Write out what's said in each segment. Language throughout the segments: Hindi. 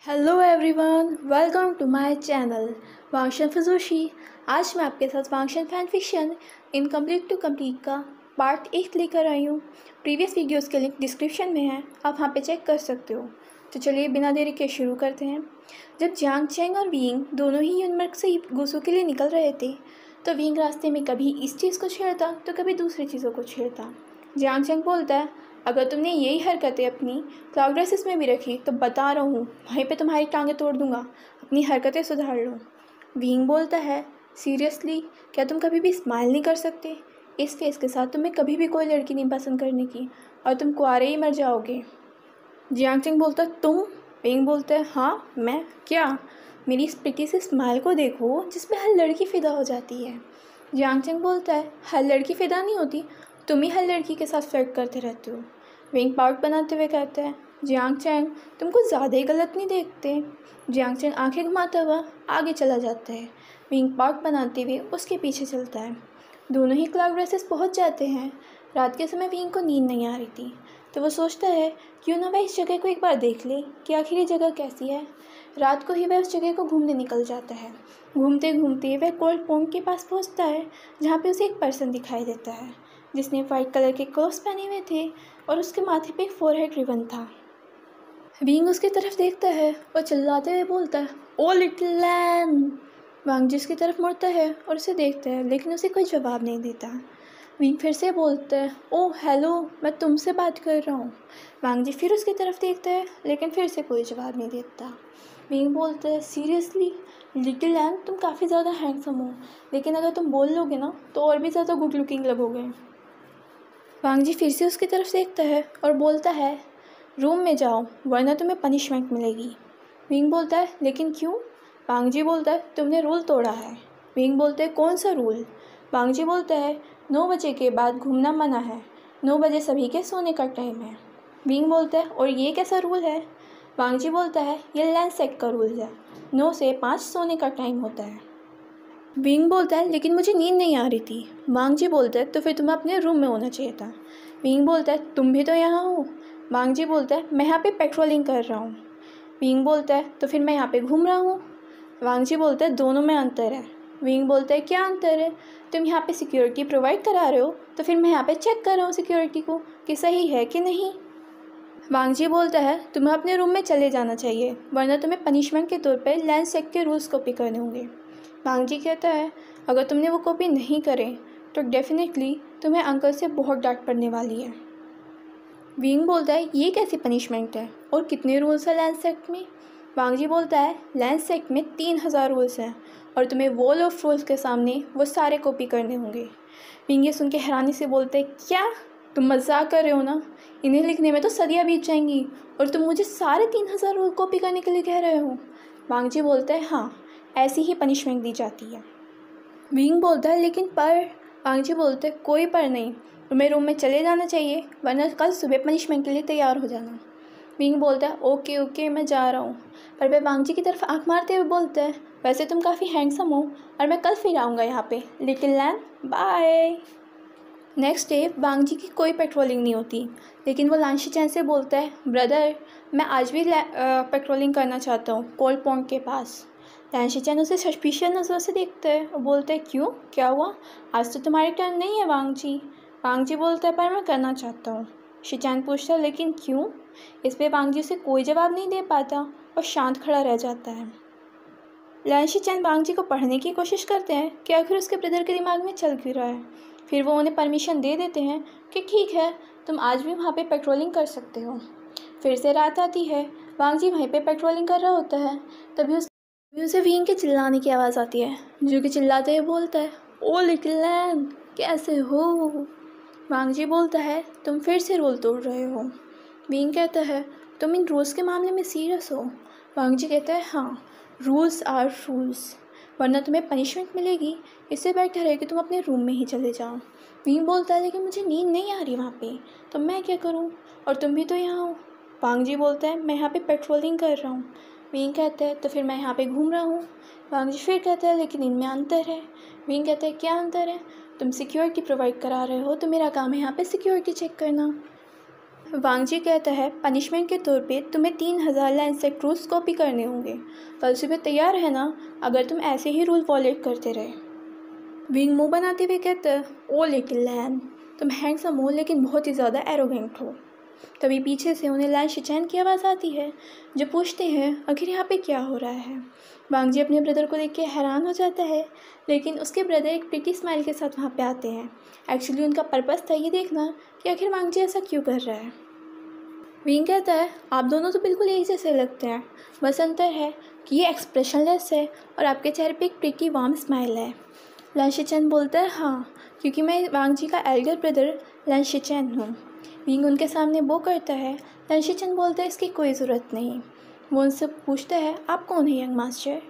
Hello everyone, welcome to my channel Wangxian फजोशी। आज मैं आपके साथ Wangxian fan fiction incomplete to complete का पार्ट 1 लेकर आई हूँ। प्रीवियस वीडियोस के लिंक डिस्क्रिप्शन में है, आप वहाँ पे चेक कर सकते हो। तो चलिए बिना देरी के शुरू करते हैं। जब जियांग चैंग और विंग दोनों ही यूनमर्ग से गुसू के लिए निकल रहे थे तो विंग रास्ते में कभी इस चीज़ को छेड़ता तो कभी दूसरी चीज़ों को छेड़ता। जियांग चैंग बोलता है, अगर तुमने यही हरकतें अपनी क्लाउड रेसिस में भी रखी तो बता रहा हूँ वहीं पे तुम्हारी टांगें तोड़ दूंगा, अपनी हरकतें सुधार लो। विंग बोलता है, सीरियसली क्या तुम कभी भी स्माइल नहीं कर सकते? इस फेस के साथ तुम्हें कभी भी कोई लड़की नहीं पसंद करने की और तुम कुंवारे ही मर जाओगे। जियांग चैंग बोलता है, तुम? विंग बोलता है, हाँ मैं, क्या? मेरी इस प्रिटी से स्माइल को देखो जिसमें हर लड़की फ़िदा हो जाती है। जियांग चैंग बोलता है, हर लड़की फ़िदा नहीं होती, तुम ही हर लड़की के साथ फ्लर्ट करते रहते हो। विंग पाउट बनाते हुए कहता है, जियांग चैंग तुम कुछ ज़्यादा ही गलत नहीं देखते? जियांग चैंग आंखें घुमाता हुआ आगे चला जाता है। विंग पाउट बनाते हुए उसके पीछे चलता है। दोनों ही क्लाउड रेसेस पहुंच जाते हैं। रात के समय विंग को नींद नहीं आ रही थी तो वो सोचता है क्यों ना वह इस जगह को एक बार देख ले कि आखिर ये जगह कैसी है। रात को ही वह उस जगह को घूमने निकल जाता है। घूमते घूमते वह कोल्ड पॉन्ड के पास पहुंचता है जहाँ पे उसे एक पर्सन दिखाई देता है जिसने वाइट कलर के क्लोथ्स पहने हुए थे और उसके माथे पे एक फोरहेड रिबन था। विंग उसकी तरफ देखता है और चिल्लाते हुए बोलता है, ओ लिटिल लैम। वांग जिसकी तरफ मुड़ता है और उसे देखता है लेकिन उसे कोई जवाब नहीं देता। विंग फिर से बोलता है, ओ हेलो, मैं तुमसे बात कर रहा हूँ। वांग जी फिर उसकी तरफ देखता है लेकिन फिर से कोई जवाब नहीं देता। विंग बोलता है, सीरियसली लिटिल लैम तुम काफ़ी ज़्यादा हैंडसम हो, लेकिन अगर तुम बोल लोगे ना तो और भी ज़्यादा गुड लुकिंग लगोगे। वांग जी फिर से उसकी तरफ देखता है और बोलता है, रूम में जाओ वरना तुम्हें पनिशमेंट मिलेगी। विंग बोलता है, लेकिन क्यों? वांग जी बोलता है, तुमने रूल तोड़ा है। विंग बोलते हैं, कौन सा रूल? वांग जी बोलता है, 9 बजे के बाद घूमना मना है, 9 बजे सभी के सोने का टाइम है। विंग बोलता है, और ये कैसा रूल है? वांग जी बोलता है, ये लैंडसेट का रूल है, 9 से 5 सोने का टाइम होता है। विंग बोलता है, लेकिन मुझे नींद नहीं आ रही थी। वांग जी बोलता है, तो फिर तुम्हें अपने रूम में होना चाहिए था। विंग बोलता है, तुम भी तो यहाँ हो। वांग जी बोलता है, मैं यहाँ पे पेट्रोलिंग कर रहा हूँ। विंग बोलता है, तो फिर मैं यहाँ पे घूम रहा हूँ। वांग जी बोलता है, दोनों में अंतर है। विंग बोलता है, क्या अंतर है? तुम यहाँ पे सिक्योरिटी प्रोवाइड करा रहे हो तो फिर मैं यहाँ पे चेक कर रहा हूँ सिक्योरिटी को कि सही है कि नहीं। वांग जी बोलता है, तुम्हें अपने रूम में चले जाना चाहिए वरना तुम्हें पनिशमेंट के तौर पर लैंडसेट के रूल्स कॉपी करने होंगे। वांग जी कहता है, अगर तुमने वो कॉपी नहीं करे तो डेफिनेटली तुम्हें अंकल से बहुत डांट पड़ने वाली है। विंग बोलता है, ये कैसी पनिशमेंट है और कितने रूल्स हैं लैंडसेट में? वांग जी बोलता है, लैंडसेट में 3000 रूल्स हैं और तुम्हें वॉल ऑफ रूल्स के सामने वो सारे कॉपी करने होंगे। विंग ये सुन के हैरानी से बोलते हैं, क्या तुम मजाक कर रहे हो ना? इन्हें लिखने में तो सदियाँ बीत जाएंगी और तुम मुझे सारे 3000 रूल कॉपी करने के लिए कह रहे हो? वांग जी बोलता है, हाँ ऐसी ही पनिशमेंट दी जाती है। विंग बोलता है, लेकिन पर? वांग जी बोलते हैं, कोई पर नहीं, तुम्हें रूम में चले जाना चाहिए वरना कल सुबह पनिशमेंट के लिए तैयार हो जाना। विंग बोलता है, ओके ओके मैं जा रहा हूँ। पर वह वांग जी की तरफ आंख मारते हुए बोलता है, वैसे तुम काफ़ी हैंडसम हो और मैं कल फिर आऊँगा यहाँ पे, little lamb, bye. Next day Wang ji की कोई पेट्रोलिंग नहीं होती लेकिन वो लांशी चैन से बोलता है, ब्रदर मैं आज भी पेट्रोलिंग करना चाहता हूँ कोल्ड पॉन्ड के पास। लांशी चैन उसे सस्पिशियस नज़र से देखता है और बोलता है, क्यों, क्या हुआ? आज तो तुम्हारी टर्न नहीं है वांग जी। वांग जी बोलता है, पर मैं करना चाहता हूँ। शिचैन पूछता है, लेकिन क्यों? इस पर वांग जी उसे कोई जवाब नहीं दे पाता और शांत खड़ा रह जाता है। लांशी चैन वांग जी को पढ़ने की कोशिश करते हैं कि आखिर उसके ब्रदर के दिमाग में चल क्यों रहा है। फिर वो उन्हें परमिशन दे देते हैं कि ठीक है तुम आज भी वहाँ पे पेट्रोलिंग कर सकते हो। फिर से रात आती है, वांग जी वहीं पे पेट्रोलिंग कर रहा होता है। तभी उसे विंग के चिल्लाने की आवाज़ आती है जो कि चिल्लाते हुए बोलता है, ओ लिटिल लैम कैसे हो? वांग जी बोलता है, तुम फिर से रूल तोड़ रहे हो। विंग कहता है, तुम इन रूल्स के मामले में सीरियस हो? वांग जी कहता है, हाँ रूल्स आर रूल्स, वरना तुम्हें पनिशमेंट मिलेगी, इससे बेटर है कि तुम अपने रूम में ही चले जाओ। विंग बोलता है, लेकिन मुझे नींद नहीं आ रही वहाँ पे, तो मैं क्या करूँ? और तुम भी तो यहाँ हो। वांग जी बोलता है, मैं यहाँ पे पेट्रोलिंग कर रहा हूँ। विंग कहता है, तो फिर मैं यहाँ पे घूम रहा हूँ। वांग जी फिर कहता है, लेकिन इनमें अंतर है। विंग कहता है, क्या अंतर है? तुम सिक्योरिटी प्रोवाइड करा रहे हो तो मेरा काम है यहाँ पे सिक्योरिटी चेक करना। वांग जी कहता है पनिशमेंट के तौर पे तुम्हें 3000 लैंडस्लाइड रूल्स कॉपी करने होंगे। कल सुबह तैयार है ना, अगर तुम ऐसे ही रूल वॉलेट करते रहे। विंग मुंह बनाते हुए कहता है ओ लिटिल लैन, तुम हैंडसम हो लेकिन बहुत ही ज़्यादा एरोगेंट हो। तभी पीछे से उन्हें लैन शिचैन की आवाज़ आती है जो पूछते हैं आखिर यहाँ पे क्या हो रहा है। वांग जी अपने ब्रदर को देख के हैरान हो जाता है, लेकिन उसके ब्रदर एक प्रिटी स्माइल के साथ वहाँ पे आते हैं। एक्चुअली उनका पर्पस था ये देखना कि आखिर वांग जी ऐसा क्यों कर रहा है। विंग कहता है आप दोनों तो बिल्कुल एक जैसे लगते हैं, बस अंतर है कि ये एक्सप्रेशनलेस है और आपके चेहरे पे एक प्रिटी वार्म स्माइल है। लैन शिचैन बोलता है हाँ, क्योंकि मैं वांग जी का एल्डर ब्रदर लैन शिचैन हूँ। विंग उनके सामने वो करता है। लैन शिचैन बोलता है इसकी कोई ज़रूरत नहीं। वो उनसे पूछता है आप कौन है यंग मास्टर।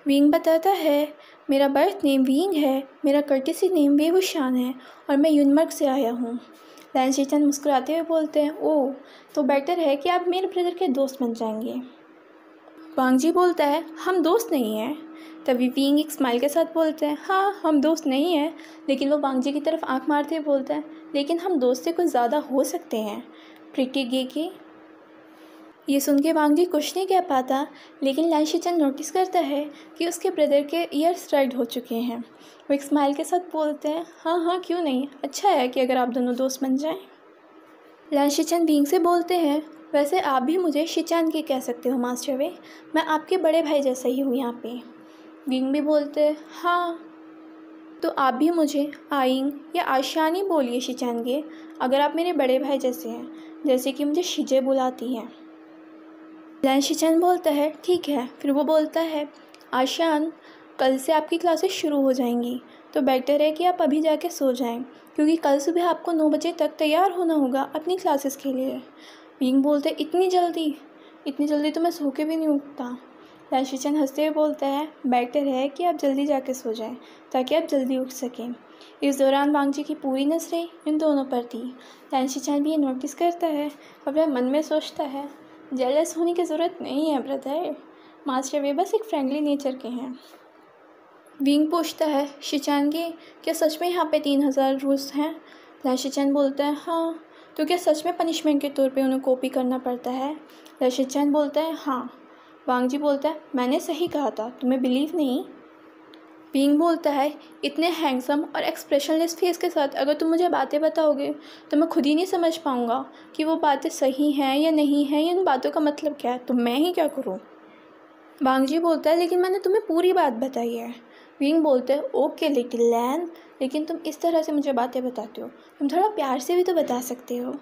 विंग बताता है मेरा बर्थ नेम विंग है, मेरा कर्टिसी नेम वेवुशान है और मैं यूनमर्ग से आया हूँ। लैन शिचैन मुस्कुराते हुए बोलते हैं ओह, तो बेटर है कि आप मेरे ब्रदर के दोस्त बन जाएंगे। वांग जी बोलता है हम दोस्त नहीं हैं। तभी विंग एक स्माइल के साथ बोलते हैं हाँ हम दोस्त नहीं हैं, लेकिन वो वांग जी की तरफ आंख मारते हुए बोलता है लेकिन हम दोस्त से कुछ ज़्यादा हो सकते हैं प्रिटी गे के। ये सुन के वांग जी कुछ नहीं कह पाता, लेकिन लैन शिचैन नोटिस करता है कि उसके ब्रदर के ईयर्स राइड हो चुके हैं। वो एक स्माइल के साथ बोलते हैं हाँ क्यों नहीं, अच्छा है कि अगर आप दोनों दोस्त बन जाएं। लैन शिचैन विंग से बोलते हैं वैसे आप भी मुझे शिचैन के कह सकते हो मास्टर वे, मैं आपके बड़े भाई जैसा ही हूँ यहाँ पे। विंग भी बोलते हैं हाँ, तो आप भी मुझे आइंग या आशानी बोलिए शिचैन के, अगर आप मेरे बड़े भाई जैसे हैं, जैसे कि मुझे शिजे बुलाती हैं। लैन शिचैन बोलता है ठीक है। फिर वो बोलता है आशान, कल से आपकी क्लासेस शुरू हो जाएंगी, तो बेटर है कि आप अभी जाके सो जाएं, क्योंकि कल सुबह आपको 9 बजे तक तैयार होना होगा अपनी क्लासेस के लिए। विंग बोलते इतनी जल्दी तो मैं सो के भी नहीं उठता। लैन शिचैन हंसते हुए बोलता है बेटर है कि आप जल्दी जाके सो जाएं ताकि आप जल्दी उठ सकें। इस दौरान वांग जी की पूरी नज़रें इन दोनों पर थी। लैन शिचैन भी ये नोटिस करता है और वह मन में सोचता है जेलस होने की ज़रूरत नहीं है ब्रदर, मास्टर वे बस एक फ्रेंडली नेचर के हैं। विंग पूछता है शिचैन के क्या सच में यहाँ पे 3000 रूल्स हैं। लैन शिचैन बोलता है हाँ, तो क्या सच में पनिशमेंट के तौर पे उन्हें कॉपी करना पड़ता है। लैन शिचैन बोलता है हाँ। वांग जी बोलता है मैंने सही कहा था, तुम्हें बिलीव नहीं। विंग बोलता है इतने हैंडसम और एक्सप्रेशनलेस फेस के साथ अगर तुम मुझे बातें बताओगे तो मैं खुद ही नहीं समझ पाऊँगा कि वो बातें सही हैं या नहीं हैं, या उन बातों का मतलब क्या है, तो मैं ही क्या करूँ। वांग जी बोलता है लेकिन मैंने तुम्हें पूरी बात बताई है। विंग बोलते हैं ओके लिटिल लैन, लेकिन तुम इस तरह से मुझे बातें बताते हो, तुम थोड़ा प्यार से भी तो बता सकते हो।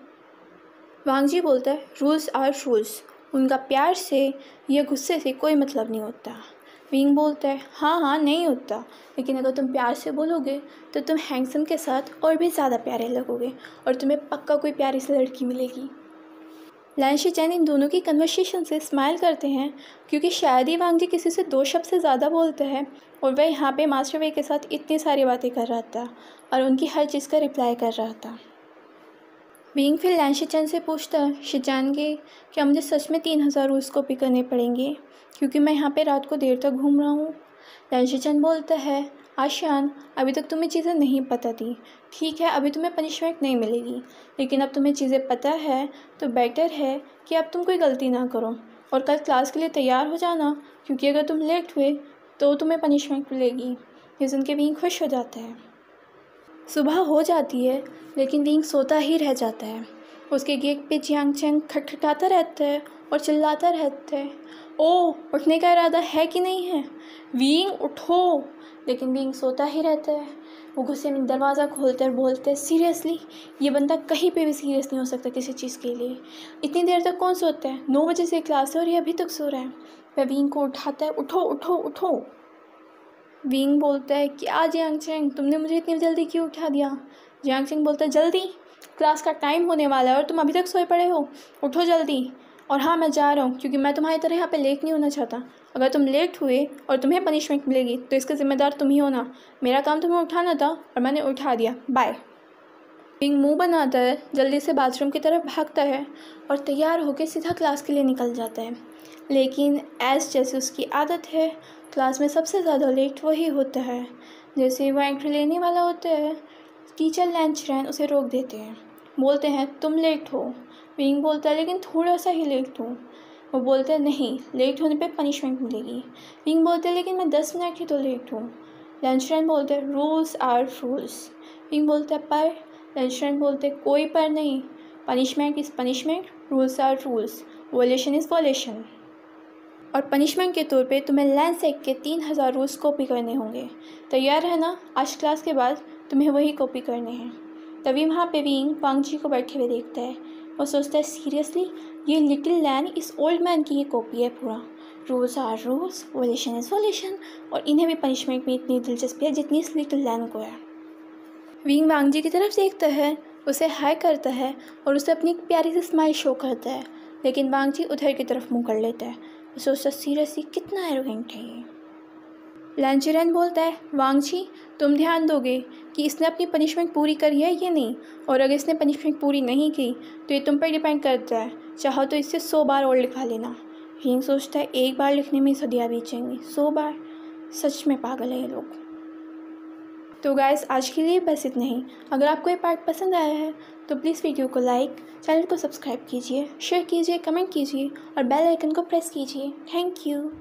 वांग जी बोलता है रूल्स आर रूल्स, उनका प्यार से या गुस्से से कोई मतलब नहीं होता। विंग बोलता है हाँ नहीं होता, लेकिन अगर तुम प्यार से बोलोगे तो तुम हैंडसम के साथ और भी ज़्यादा प्यारे लगोगे और तुम्हें पक्का कोई प्यारी सी लड़की मिलेगी। लैन शिचैन इन दोनों की कन्वर्सेशन से स्माइल करते हैं, क्योंकि शायद ही वांग जी किसी से 2 शब्द से ज़्यादा बोलते हैं और वह यहाँ पे मास्टर वे के साथ इतनी सारी बातें कर रहा था और उनकी हर चीज़ का रिप्लाई कर रहा था। विंग फिर लैन शिचैन से पूछता है शिचैन के क्या मुझे सच में 3000 रूल्स कॉपी करने पड़ेंगे, क्योंकि मैं यहाँ पे रात को देर तक घूम रहा हूँ। लैन शिचैन बोलता है आशान, अभी तक तुम्हें चीज़ें नहीं पता थी, ठीक है अभी तुम्हें पनिशमेंट नहीं मिलेगी, लेकिन अब तुम्हें चीज़ें पता है तो बेटर है कि अब तुम कोई गलती ना करो और कल क्लास के लिए तैयार हो जाना, क्योंकि अगर तुम लेट हुए तो तुम्हें पनिशमेंट मिलेगी। ये सुन के विंग खुश हो जाता है। सुबह हो जाती है, लेकिन विंग सोता ही रह जाता है। उसके गेट पे जियांग चैंग खटखटाता रहता है और चिल्लाता रहता है ओह, उठने का इरादा है कि नहीं है, विंग उठो। लेकिन विंग सोता ही रहता है। वो गुस्से में दरवाज़ा खोलते और बोलते हैं सीरियसली, ये बंदा कहीं पे भी सीरियस नहीं हो सकता किसी चीज़ के लिए, इतनी देर तक कौन सोता है, 9 बजे से क्लास है और ये अभी तक सो रहा है। वह विंग को उठाता है उठो उठो उठो। विंग बोलता है क्या जियांग चैंग, तुमने मुझे इतनी जल्दी क्यों उठा दिया। जियांग चैंग बोलता है जल्दी, क्लास का टाइम होने वाला है और तुम अभी तक सोए पड़े हो, उठो जल्दी। और हाँ मैं जा रहा हूँ, क्योंकि मैं तुम्हारी तरह यहाँ पे लेट नहीं होना चाहता। अगर तुम लेट हुए और तुम्हें पनिशमेंट मिलेगी तो इसका ज़िम्मेदार तुम ही होना, मेरा काम तुम्हें उठाना था और मैंने उठा दिया, बाय। विंग मुंह बनाता है, जल्दी से बाथरूम की तरफ भागता है और तैयार होकर सीधा क्लास के लिए निकल जाता है। लेकिन जैसे उसकी आदत है, क्लास में सबसे ज़्यादा लेट वही होता है। जैसे वह एंट्री लेने वाला होता है, टीचर लैन चिरैन उसे रोक देते हैं बोलते हैं तुम लेट हो। विंग बोलता है लेकिन थोड़ा सा ही लेट हूँ। वो बोलते हैं नहीं, लेट होने पे पनिशमेंट मिलेगी। विंग बोलते हैं लेकिन मैं 10 मिनट ही तो लेट हूँ। लंचरैन बोलते हैं रूल्स आर रूल्स। विंग बोलता है पर। लंचरैन बोलते हैं कोई पर नहीं, punishment is punishment, rules are rules, violation is violation. और पनिशमेंट के तौर पे तुम्हें लैंडसेक के 3000 रूल्स कॉपी करने होंगे। तैयार है ना? आज क्लास के बाद तुम्हें वही कॉपी करने हैं। तभी वहाँ पे विंग वांग जी को बैठे हुए देखता है। वो सोचता है सीरियसली ये लिटिल लैन इस ओल्ड मैन की ये कॉपी है पूरा। Rules are rules, violation is violation, और इन्हें भी पनिशमेंट में इतनी दिलचस्पी है जितनी इस लिटिल लैन को है। विंग वांग जी की तरफ देखता है, उसे हाय करता है और उसे अपनी प्यारी सी स्माइल शो करता है, लेकिन वांग जी उधर की तरफ मुँह कर लेता है। वो सोचता सीरियसली कितना एरोगेंट है ये। लैंचरैन बोलता है वांग जी तुम ध्यान दोगे कि इसने अपनी पनिशमेंट पूरी करी है या नहीं, और अगर इसने पनिशमेंट पूरी नहीं की तो ये तुम पर डिपेंड करता है, चाहो तो इससे 100 बार और लिखा लेना। विंग सोचता है एक बार लिखने में सदियाँ बीत जाएंगी, 100 बार, सच में पागल है ये लोग। तो गाइस आज के लिए बस इतना ही। अगर आपको ये पार्ट पसंद आया है तो प्लीज़ वीडियो को लाइक, चैनल को सब्सक्राइब कीजिए, शेयर कीजिए, कमेंट कीजिए और बेल आइकन को प्रेस कीजिए। Thank you.